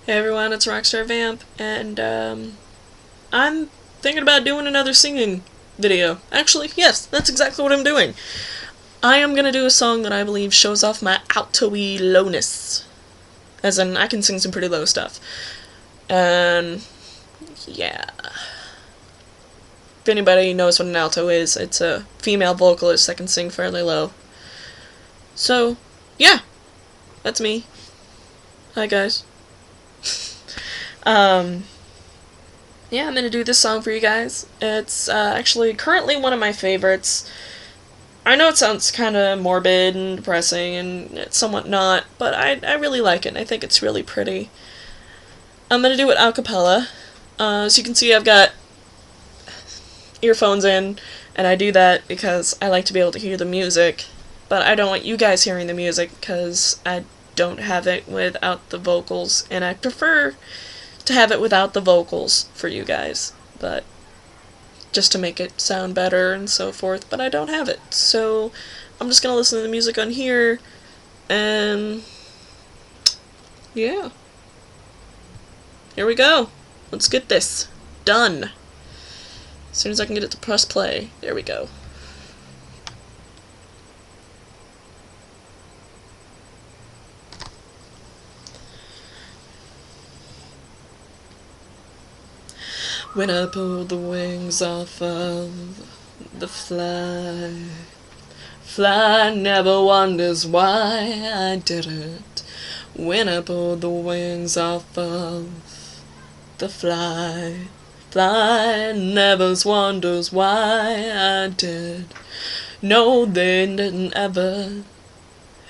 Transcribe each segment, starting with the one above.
Hey everyone, it's Rockstar Vamp, and I'm thinking about doing another singing video. Actually, yes, that's exactly what I'm doing. I am gonna do a song that I believe shows off my alto-y lowness. As in, I can sing some pretty low stuff. And, yeah. If anybody knows what an alto is, it's a female vocalist that can sing fairly low. So, yeah. That's me. Hi guys. Yeah, I'm gonna do this song for you guys. It's actually currently one of my favorites. I know it sounds kind of morbid and depressing, and it's somewhat not, but I really like it, and I think it's really pretty. I'm gonna do it a cappella. As you can see, I've got earphones in, and I do that because I like to be able to hear the music, but I don't want you guys hearing the music because I don't have it without the vocals, and I prefer to have it without the vocals for you guys, but just to make it sound better and so forth, but I don't have it, so I'm just gonna listen to the music on here, and yeah. Here we go. Let's get this done. As soon as I can get it to press play. There we go. When I pulled the wings off of the fly, fly never wonders why I did it. When I pulled the wings off of the fly, fly never wonders why I did. No, they didn't ever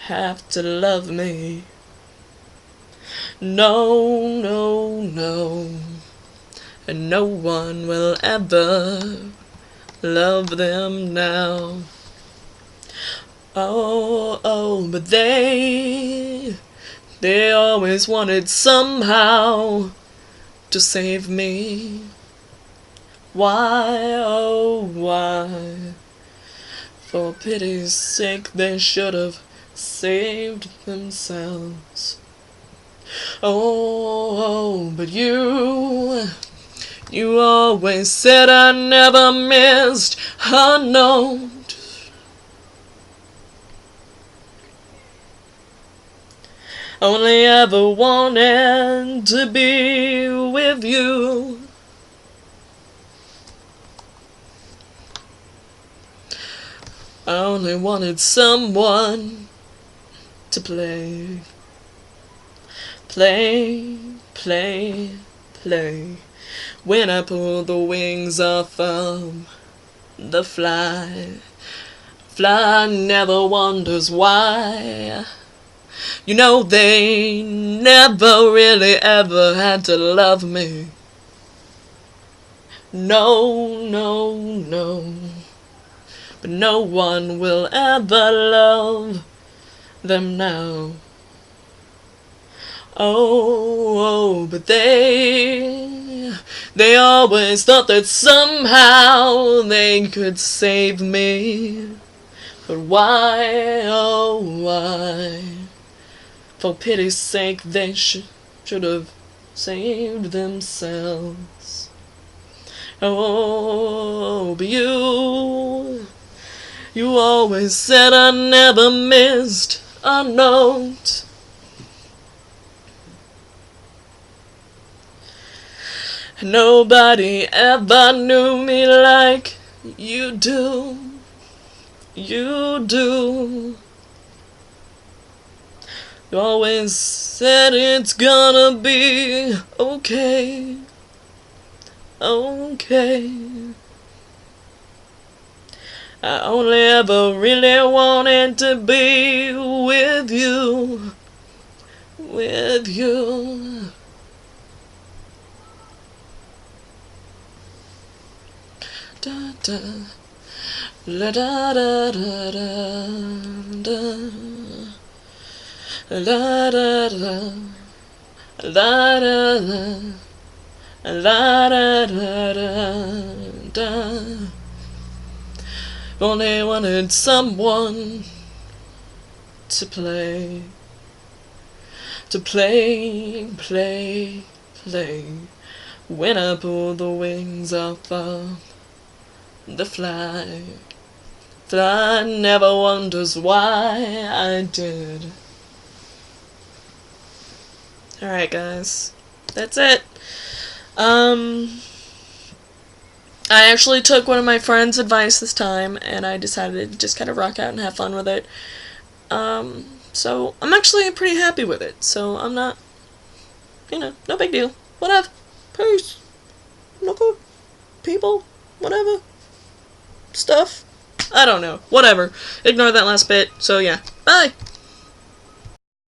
have to love me. No, no, no. And no one will ever love them now. Oh, oh, but they always wanted somehow to save me. Why, oh, why? For pity's sake, they should have saved themselves. Oh, oh, but you always said I never missed a note. Only ever wanted to be with you. I only wanted someone to play. Play, play, play. When I pull the wings off of the fly, fly never wonders why. You know they never really ever had to love me. No, no, no. But no one will ever love them now. Oh, oh, but they always thought that somehow they could save me. But why, oh, why? For pity's sake, they should have saved themselves. Oh, but you always said I never missed a note. Nobody ever knew me like you do. You do. You always said it's gonna be okay. Okay. I only ever really wanted to be with you. With you. Da da la da da da da la da da la da la da da da. Only wanted someone to to play, play, play. When I pull the wings off of the fly, fly never wonders why I did. Alright, guys. That's it. I actually took one of my friends' advice this time, and I decided to just kind of rock out and have fun with it. So I'm actually pretty happy with it, so I'm not, no big deal. Whatever. Peace. Look up. People. Whatever. Stuff. I don't know. Whatever. Ignore that last bit, so yeah. Bye!